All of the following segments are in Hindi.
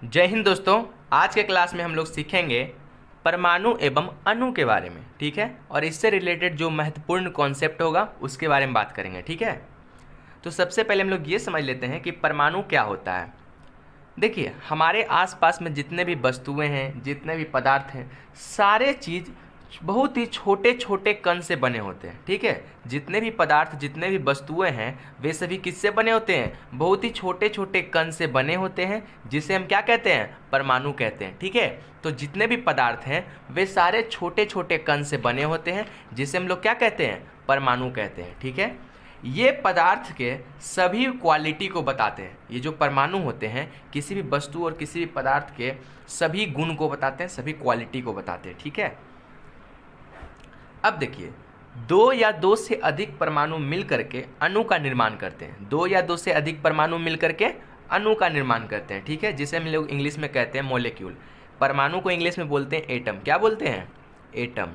जय हिंद दोस्तों। आज के क्लास में हम लोग सीखेंगे परमाणु एवं अणु के बारे में, ठीक है। और इससे रिलेटेड जो महत्वपूर्ण कॉन्सेप्ट होगा उसके बारे में बात करेंगे, ठीक है। तो सबसे पहले हम लोग ये समझ लेते हैं कि परमाणु क्या होता है। देखिए, हमारे आसपास में जितने भी वस्तुएं हैं, जितने भी पदार्थ हैं, सारे चीज़ बहुत ही छोटे छोटे कण से बने होते हैं, ठीक है। जितने भी पदार्थ, जितने भी वस्तुएं हैं, वे सभी किससे बने होते हैं? बहुत ही छोटे छोटे कण से बने होते हैं, जिसे हम क्या कहते हैं? परमाणु कहते हैं, ठीक है। तो जितने भी पदार्थ हैं वे सारे छोटे छोटे कण से बने होते हैं, जिसे हम लोग क्या कहते हैं? परमाणु कहते हैं, ठीक है। ये पदार्थ के सभी क्वालिटी को बताते हैं। ये जो परमाणु होते हैं किसी भी वस्तु और किसी भी पदार्थ के सभी गुण को बताते हैं, सभी क्वालिटी को बताते हैं, ठीक है। अब देखिए, दो या दो से अधिक परमाणु मिल करके अणु का निर्माण करते हैं। दो या दो से अधिक परमाणु मिल करके अणु का निर्माण करते हैं, ठीक है, जिसे हम लोग इंग्लिश में कहते हैं मॉलिक्यूल। परमाणु को इंग्लिश में बोलते हैं एटम। क्या बोलते हैं? एटम,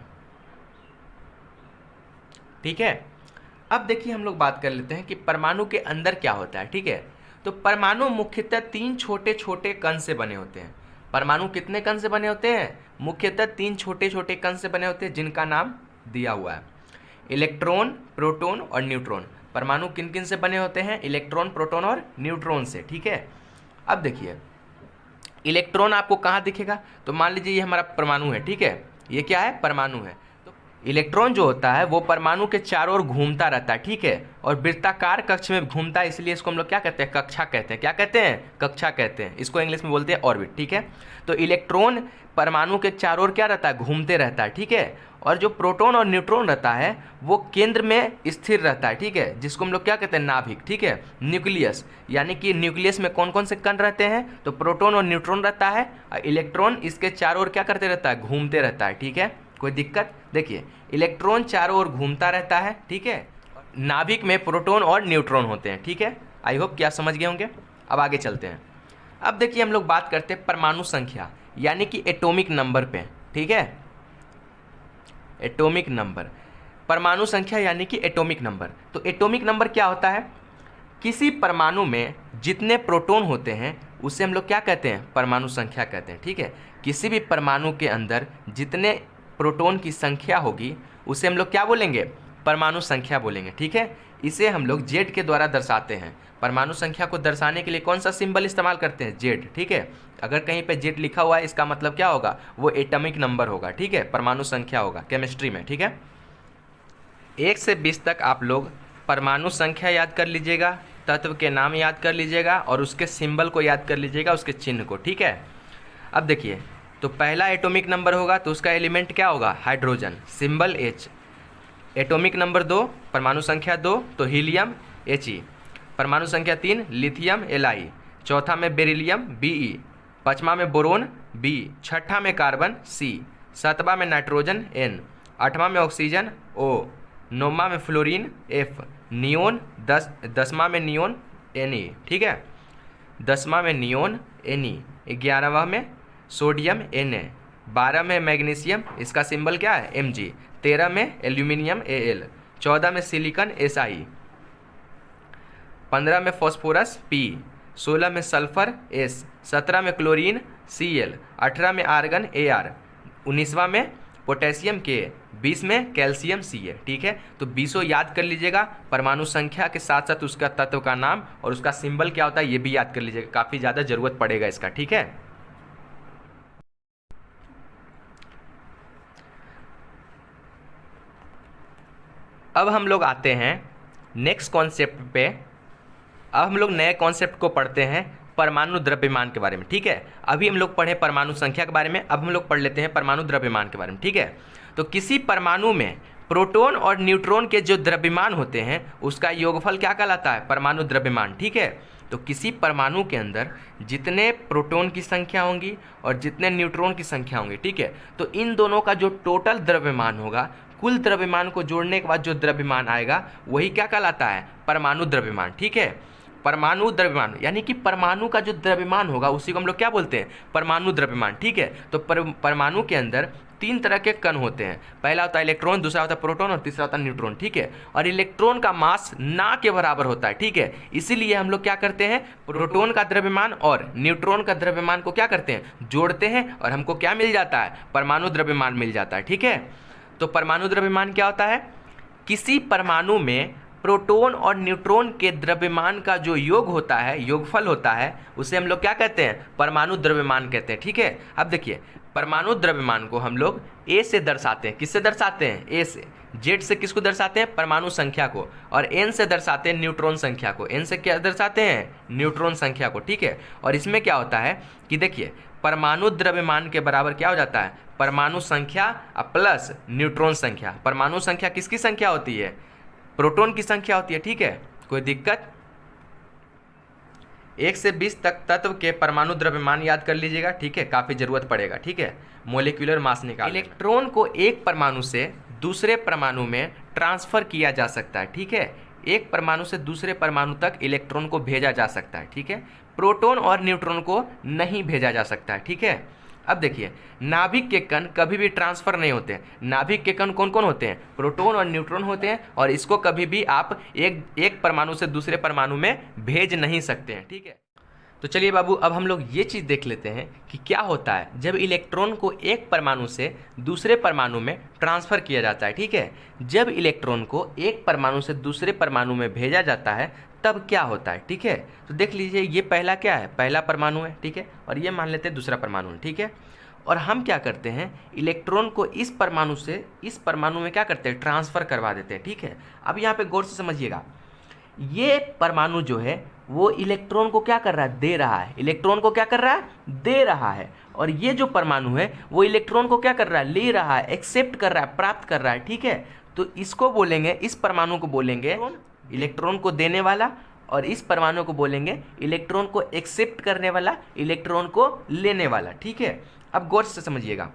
ठीक है। अब देखिए, हम लोग बात कर लेते हैं कि परमाणु के अंदर क्या होता है, ठीक है। तो परमाणु मुख्यतः तीन छोटे छोटे कण से बने होते हैं। परमाणु कितने कण से बने होते हैं? मुख्यतः तीन छोटे छोटे कण से बने होते हैं, जिनका नाम दिया हुआ है। इलेक्ट्रॉन, प्रोटॉन और न्यूट्रॉन। परमाणु किन किन से बने होते हैं? इलेक्ट्रॉन, प्रोटॉन और न्यूट्रॉन से, ठीक है। अब देखिए, इलेक्ट्रॉन आपको कहाँ दिखेगा? तो मान लीजिए ये हमारा परमाणु है, ठीक है। ये क्या है? परमाणु है। तो इलेक्ट्रॉन जो होता है वो परमाणु के चारों ओर घूमता रहता है, ठीक है, और वृत्ताकार कक्ष में घूमता है, इसलिए इसको हम लोग क्या कहते हैं? कक्षा कहते हैं। क्या कहते हैं? कक्षा कहते हैं। इसको इंग्लिश में बोलते हैं ऑर्बिट, ठीक है। तो इलेक्ट्रॉन परमाणु के चारों ओर क्या रहता है? घूमते रहता है, ठीक है। और जो प्रोटॉन और न्यूट्रॉन रहता है वो केंद्र में स्थिर रहता है, ठीक है, जिसको हम लोग क्या कहते हैं? नाभिक, ठीक है, न्यूक्लियस। यानी कि न्यूक्लियस में कौन कौन से कण रहते हैं? तो प्रोटॉन और न्यूट्रॉन रहता है, और इलेक्ट्रॉन इसके चारों ओर क्या करते रहता है? घूमते रहता है, ठीक है। कोई दिक्कत? देखिए, इलेक्ट्रॉन चारों ओर घूमता रहता है, ठीक है। नाभिक में प्रोटॉन और न्यूट्रॉन होते हैं, ठीक है। आई होप कि आप समझ गए होंगे। अब आगे चलते हैं। अब देखिए, हम लोग बात करते हैं परमाणु संख्या, यानी कि एटॉमिक नंबर पे, ठीक है। एटॉमिक नंबर, परमाणु संख्या यानी कि एटॉमिक नंबर। तो एटॉमिक नंबर क्या होता है? किसी परमाणु में जितने प्रोटॉन होते हैं उसे हम लोग क्या कहते हैं? परमाणु संख्या कहते हैं, ठीक है। किसी भी परमाणु के अंदर जितने प्रोटॉन की संख्या होगी उसे हम लोग क्या बोलेंगे? परमाणु संख्या बोलेंगे, ठीक है। इसे हम लोग जेड के द्वारा दर्शाते हैं। परमाणु संख्या को दर्शाने के लिए कौन सा सिंबल इस्तेमाल करते हैं? जेड, ठीक है। अगर कहीं पे जेड लिखा हुआ है इसका मतलब क्या होगा? वो एटॉमिक नंबर होगा, ठीक है, परमाणु संख्या होगा केमिस्ट्री में, ठीक है। 1 से 20 तक आप लोग परमाणु संख्या याद कर लीजिएगा, तत्व के नाम याद कर लीजिएगा और उसके सिंबल को याद कर लीजिएगा, उसके चिन्ह को, ठीक है। अब देखिए, तो पहला एटॉमिक नंबर होगा तो उसका एलिमेंट क्या होगा? Hydrogen, symbol H। Atomic number 2, परमाणु संख्या 2 तो हीलियम He। परमाणु संख्या 3 लिथियम Li। चौथा में बेरिलियम Be। पाँचवा में बोरोन B। छठा में कार्बन C। सातवां में नाइट्रोजन N। आठवां में ऑक्सीजन O। नौवां में फ्लोरीन F। नियोन दसवां में नियोन Ne, ठीक है। 10वां में नियोन Ne। 11वां में सोडियम Na। 12 में मैग्नीशियम, इसका सिंबल क्या है? Mg। 13 में एल्यूमिनियम Al। 14 में सिलिकॉन Si। 15 में फॉस्फोरस P। 16 में सल्फर S। 17 में क्लोरीन Cl। 18 में आर्गन Ar। 19वां में पोटेशियम K। 20 में कैल्शियम Ca, ठीक है। तो 20 याद कर लीजिएगा। परमाणु संख्या के साथ साथ उसका तत्व का नाम और उसका सिंबल क्या होता है ये भी याद कर लीजिएगा, काफ़ी ज़्यादा ज़रूरत पड़ेगा इसका, ठीक है। अब हम लोग आते हैं नेक्स्ट कॉन्सेप्ट पे। अब हम लोग नए कॉन्सेप्ट को पढ़ते हैं, परमाणु द्रव्यमान के बारे में, ठीक है। अभी हम लोग पढ़े परमाणु संख्या के बारे में, अब हम लोग पढ़ लेते हैं परमाणु द्रव्यमान के बारे में, ठीक है। तो किसी परमाणु में प्रोटॉन और न्यूट्रॉन के जो द्रव्यमान होते हैं उसका योगफल क्या कहलाता है? परमाणु द्रव्यमान, ठीक है। तो किसी परमाणु के अंदर जितने प्रोटॉन की संख्या होंगी और जितने न्यूट्रॉन की संख्या होंगी, ठीक है, तो इन दोनों का जो टोटल द्रव्यमान होगा, कुल द्रव्यमान को जोड़ने के बाद जो द्रव्यमान आएगा वही क्या कहलाता है? परमाणु द्रव्यमान, ठीक है। परमाणु द्रव्यमान यानी कि परमाणु का जो द्रव्यमान होगा उसी को हम लोग क्या बोलते हैं? परमाणु द्रव्यमान, ठीक है। तो परमाणु के अंदर तीन तरह के कण होते हैं। पहला होता है इलेक्ट्रॉन, दूसरा होता है प्रोटॉन और तीसरा होता है न्यूट्रॉन, ठीक है। और इलेक्ट्रॉन का मास ना के बराबर होता है, ठीक है। इसीलिए हम लोग क्या करते हैं, प्रोटॉन का द्रव्यमान और न्यूट्रॉन का द्रव्यमान को क्या करते हैं, जोड़ते हैं और हमको क्या मिल जाता है, परमाणु द्रव्यमान मिल जाता है, ठीक है। तो परमाणु द्रव्यमान क्या होता है, किसी परमाणु में प्रोटॉन और न्यूट्रॉन के द्रव्यमान का जो योग होता है, योगफल होता है, उसे हम लोग क्या कहते हैं, परमाणु द्रव्यमान कहते हैं, ठीक है। अब देखिए परमाणु द्रव्यमान को हम लोग ए से दर्शाते हैं। किससे दर्शाते हैं, ए से। जेड से किसको दर्शाते हैं, परमाणु संख्या को। और एन से दर्शाते हैं न्यूट्रॉन संख्या को। एन से क्या दर्शाते हैं, न्यूट्रॉन संख्या को, ठीक है। और इसमें क्या होता है कि देखिए परमाणु द्रव्यमान के बराबर क्या हो जाता है, परमाणु संख्या प्लस न्यूट्रॉन संख्या। परमाणु संख्या किसकी संख्या होती है, प्रोटॉन की संख्या होती है, ठीक है। कोई दिक्कत, 1 से 20 तक तत्व के परमाणु द्रव्यमान याद कर लीजिएगा, ठीक है, काफ़ी ज़रूरत पड़ेगा, ठीक है। मोलिकुलर मास निकाल। इलेक्ट्रॉन को एक परमाणु से दूसरे परमाणु में ट्रांसफ़र किया जा सकता है, ठीक है। एक परमाणु से दूसरे परमाणु तक इलेक्ट्रॉन को भेजा जा सकता है, ठीक है। प्रोटॉन और न्यूट्रॉन को नहीं भेजा जा सकता है, ठीक है। अब देखिए नाभिक के कण कभी भी ट्रांसफ़र नहीं होते हैं। नाभिक के कण कौन कौन होते हैं, प्रोटॉन और न्यूट्रॉन होते हैं। और इसको कभी भी आप एक परमाणु से दूसरे परमाणु में भेज नहीं सकते हैं, ठीक है। तो चलिए बाबू अब हम लोग ये चीज़ देख लेते हैं कि क्या होता है जब इलेक्ट्रॉन को एक परमाणु से दूसरे परमाणु में ट्रांसफ़र किया जाता है, ठीक है। जब इलेक्ट्रॉन को एक परमाणु से दूसरे परमाणु में भेजा जाता है तब क्या होता है, ठीक है। तो देख लीजिए ये पहला क्या है, पहला परमाणु है, ठीक है। और ये मान लेते हैं दूसरा परमाणु है, ठीक है। और हम क्या करते हैं, इलेक्ट्रॉन को इस परमाणु से इस परमाणु में क्या करते हैं, ट्रांसफ़र करवा देते हैं, ठीक है। अब यहाँ पे गौर से समझिएगा, ये परमाणु जो है वो इलेक्ट्रॉन को क्या कर रहा है, दे रहा है। इलेक्ट्रॉन को क्या कर रहा है, दे रहा है। और ये जो परमाणु है वो इलेक्ट्रॉन को क्या कर रहा है, ले रहा है, एक्सेप्ट कर रहा है, प्राप्त कर रहा है, ठीक है। तो इसको बोलेंगे, इस परमाणु को बोलेंगे इलेक्ट्रॉन को देने वाला, और इस परमाणु को बोलेंगे इलेक्ट्रॉन को एक्सेप्ट करने वाला, इलेक्ट्रॉन को लेने वाला, ठीक है। अब गौर से समझिएगा,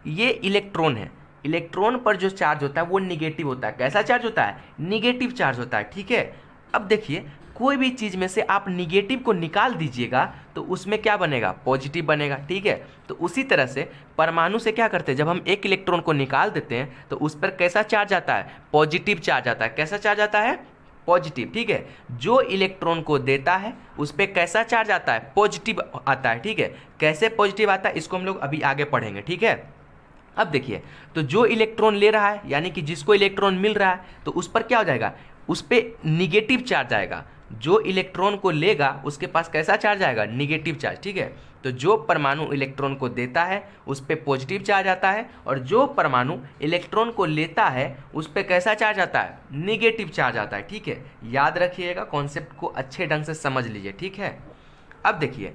ये इलेक्ट्रॉन है, इलेक्ट्रॉन पर जो चार्ज होता है वो निगेटिव होता है। कैसा चार्ज होता है, निगेटिव चार्ज होता है, ठीक है। अब देखिए कोई भी चीज़ में से आप निगेटिव को निकाल दीजिएगा तो उसमें क्या बनेगा, पॉजिटिव बनेगा, ठीक है। तो उसी तरह से परमाणु से क्या करते हैं, जब हम एक इलेक्ट्रॉन को निकाल देते हैं तो उस पर कैसा चार्ज आता है, पॉजिटिव चार्ज आता है। कैसा चार्ज आता है, पॉजिटिव, ठीक है। जो इलेक्ट्रॉन को देता है उस पर कैसा चार्ज आता है, पॉजिटिव आता है, ठीक है। कैसे पॉजिटिव आता है इसको हम लोग अभी आगे पढ़ेंगे, ठीक है। अब देखिए तो जो इलेक्ट्रॉन ले रहा है यानी कि जिसको इलेक्ट्रॉन मिल रहा है तो उस पर क्या हो जाएगा, उस पर निगेटिव चार्ज आएगा। जो इलेक्ट्रॉन को लेगा उसके पास कैसा चार्ज आएगा, निगेटिव चार्ज, ठीक है। तो जो परमाणु इलेक्ट्रॉन को देता है उस पर पॉजिटिव चार्ज आता है, और जो परमाणु इलेक्ट्रॉन को लेता है उस पर कैसा चार्ज आता है, निगेटिव चार्ज आता है, ठीक है। याद रखिएगा, कॉन्सेप्ट को अच्छे ढंग से समझ लीजिए, ठीक है। अब देखिए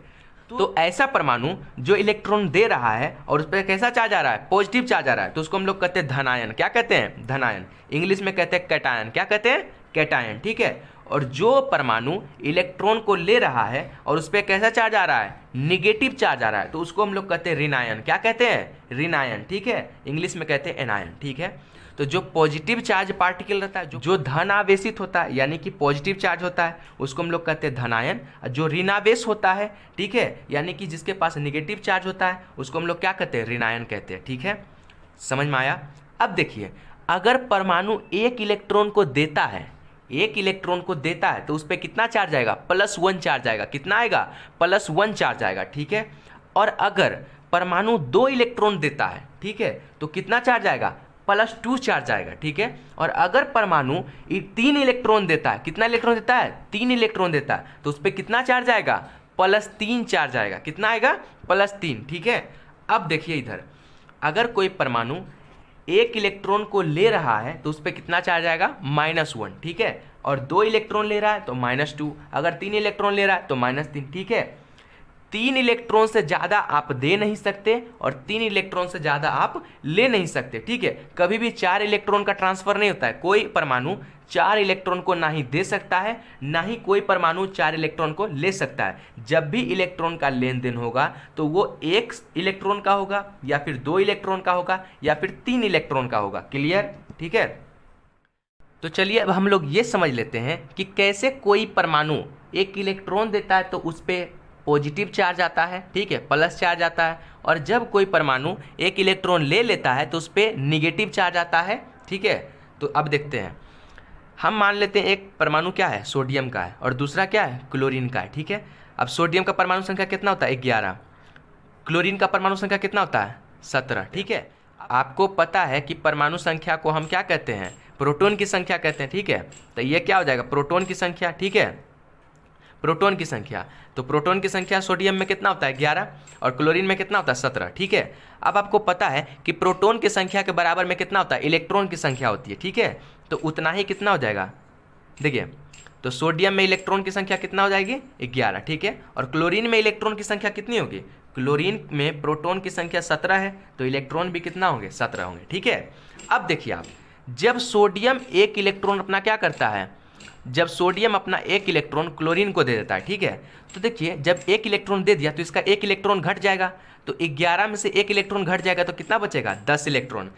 तो ऐसा परमाणु जो इलेक्ट्रॉन दे रहा है और उस पर कैसा चार्ज आ रहा है, पॉजिटिव चार्ज आ रहा है, तो उसको हम लोग कहते हैं धनायन। क्या कहते हैं, धनायन। इंग्लिश में कहते हैं कैटायन। क्या कहते हैं, कैटायन, ठीक है। और जो परमाणु इलेक्ट्रॉन को ले रहा है और उस पर कैसा चार्ज आ रहा है, निगेटिव चार्ज आ रहा है, तो उसको हम लोग कहते हैं ऋणायन। क्या कहते हैं, ऋणायन, ठीक है। इंग्लिश में कहते हैं एनायन, ठीक है। तो जो पॉजिटिव चार्ज पार्टिकल रहता है, जो धन आवेशित होता है यानी कि पॉजिटिव चार्ज होता है, उसको हम लोग कहते हैं धनायन। जो ऋणावेश होता है, ठीक है, यानी कि जिसके पास निगेटिव चार्ज होता है, उसको हम लोग क्या कहते हैं, ऋणायन कहते हैं, ठीक है। समझ में आया। अब देखिए अगर परमाणु एक इलेक्ट्रॉन को देता है, एक इलेक्ट्रॉन को देता है तो उस पर कितना चार्ज आएगा, +1 चार्ज आएगा। कितना आएगा, +1 चार्ज आएगा, ठीक है। और अगर परमाणु 2 इलेक्ट्रॉन देता है, ठीक है, तो कितना चार्ज आएगा, +2 चार्ज आएगा, ठीक है। और अगर परमाणु 3 इलेक्ट्रॉन देता है, कितना इलेक्ट्रॉन देता है, 3 इलेक्ट्रॉन देता है, तो उस पर कितना चार्ज आएगा, +3 चार्ज आएगा। कितना आएगा, +3, ठीक है। अब देखिए इधर अगर कोई परमाणु एक इलेक्ट्रॉन को ले रहा है तो उस पर कितना चार्ज आएगा, -1, ठीक है। और 2 इलेक्ट्रॉन ले रहा है तो -2, अगर 3 इलेक्ट्रॉन ले रहा है तो -3, ठीक है। 3 इलेक्ट्रॉन से ज़्यादा आप दे नहीं सकते और 3 इलेक्ट्रॉन से ज़्यादा आप ले नहीं सकते, ठीक है। कभी भी 4 इलेक्ट्रॉन का ट्रांसफ़र नहीं होता है। कोई परमाणु 4 इलेक्ट्रॉन को ना ही दे सकता है, ना ही कोई परमाणु 4 इलेक्ट्रॉन को ले सकता है। जब भी इलेक्ट्रॉन का लेन देन होगा तो वो 1 इलेक्ट्रॉन का होगा, या फिर 2 इलेक्ट्रॉन का होगा, या फिर 3 इलेक्ट्रॉन का होगा। क्लियर, ठीक है। तो चलिए अब हम लोग ये समझ लेते हैं कि कैसे कोई परमाणु एक इलेक्ट्रॉन देता है तो उस पर पॉजिटिव चार्ज आता है, ठीक है, प्लस चार्ज आता है, और जब कोई परमाणु एक इलेक्ट्रॉन ले लेता है तो उस पर निगेटिव चार्ज आता है, ठीक है। तो अब देखते हैं, हम मान लेते हैं एक परमाणु क्या है, सोडियम का है, और दूसरा क्या है, क्लोरीन का है, ठीक है। अब सोडियम का परमाणु संख्या कितना होता है, 11, क्लोरीन का परमाणु संख्या कितना होता है, 17, ठीक है। आपको पता है कि परमाणु संख्या को हम क्या कहते हैं, प्रोटॉन की संख्या कहते हैं, ठीक है। तो ये क्या हो जाएगा, प्रोटॉन की संख्या, ठीक है, प्रोटॉन की संख्या। तो प्रोटॉन की संख्या सोडियम में कितना होता है, 11, और क्लोरीन में कितना होता है, 17, ठीक है। अब आपको पता है कि प्रोटॉन की संख्या के बराबर में कितना होता है, इलेक्ट्रॉन की संख्या होती है, ठीक है। तो उतना ही कितना हो जाएगा, देखिए, तो सोडियम में इलेक्ट्रॉन की संख्या कितना हो जाएगी, 11, ठीक है। और क्लोरीन में इलेक्ट्रॉन की संख्या कितनी होगी, क्लोरीन में प्रोटॉन की संख्या 17 है, तो इलेक्ट्रॉन भी कितना होंगे, 17 होंगे, ठीक है। अब देखिए आप, जब सोडियम एक इलेक्ट्रॉन अपना क्या करता है, जब सोडियम अपना एक इलेक्ट्रॉन क्लोरीन को दे देता है, ठीक है, तो देखिए जब एक इलेक्ट्रॉन दे दिया तो इसका एक इलेक्ट्रॉन घट जाएगा, तो 11 में से एक इलेक्ट्रॉन घट जाएगा तो कितना बचेगा, 10 इलेक्ट्रॉन।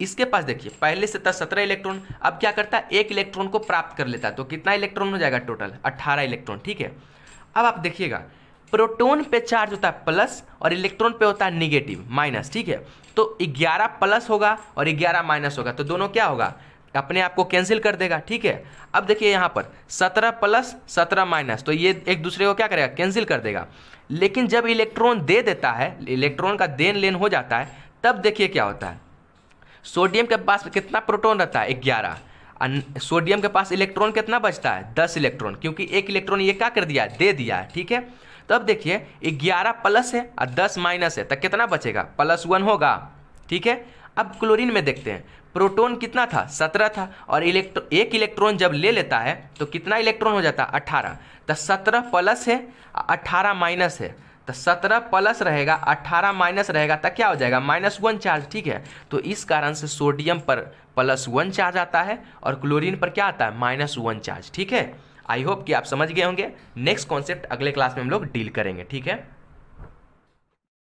इसके पास देखिए पहले से 17 इलेक्ट्रॉन, अब क्या करता है, एक इलेक्ट्रॉन को प्राप्त कर लेता है, तो कितना इलेक्ट्रॉन हो जाएगा, टोटल 18 इलेक्ट्रॉन, ठीक है। अब आप देखिएगा, प्रोटॉन पे चार्ज होता है प्लस और इलेक्ट्रॉन पे होता है निगेटिव, माइनस, ठीक है। तो 11 प्लस होगा और 11 माइनस होगा, तो दोनों क्या होगा, अपने आप को कैंसिल कर देगा, ठीक है। अब देखिए यहाँ पर 17 प्लस 17 माइनस, तो ये एक दूसरे को क्या करेगा, कैंसिल कर देगा। लेकिन जब इलेक्ट्रॉन दे देता है, इलेक्ट्रॉन का देन लेन हो जाता है, तब देखिए क्या होता है, सोडियम के पास कितना प्रोटॉन रहता है, 11, सोडियम के पास इलेक्ट्रॉन कितना बचता है, 10 इलेक्ट्रॉन, क्योंकि एक इलेक्ट्रॉन ये क्या कर दिया, दे दिया है, ठीक है। तो अब देखिए 11 प्लस है और 10 माइनस है, तब कितना बचेगा, +1 होगा, ठीक है। अब क्लोरीन में देखते हैं, प्रोटॉन कितना था, 17 था, और एक इलेक्ट्रॉन जब ले लेता है तो कितना इलेक्ट्रॉन हो जाता है, 18, तो 17 प्लस है 18 माइनस है, तो 17 प्लस रहेगा 18 माइनस रहेगा, तब क्या हो जाएगा, -1 चार्ज, ठीक है। तो इस कारण से सोडियम पर +1 चार्ज आता है और क्लोरीन पर क्या आता है, -1 चार्ज, ठीक है। आई होप कि आप समझ गए होंगे। नेक्स्ट कॉन्सेप्ट अगले क्लास में हम लोग डील करेंगे, ठीक है।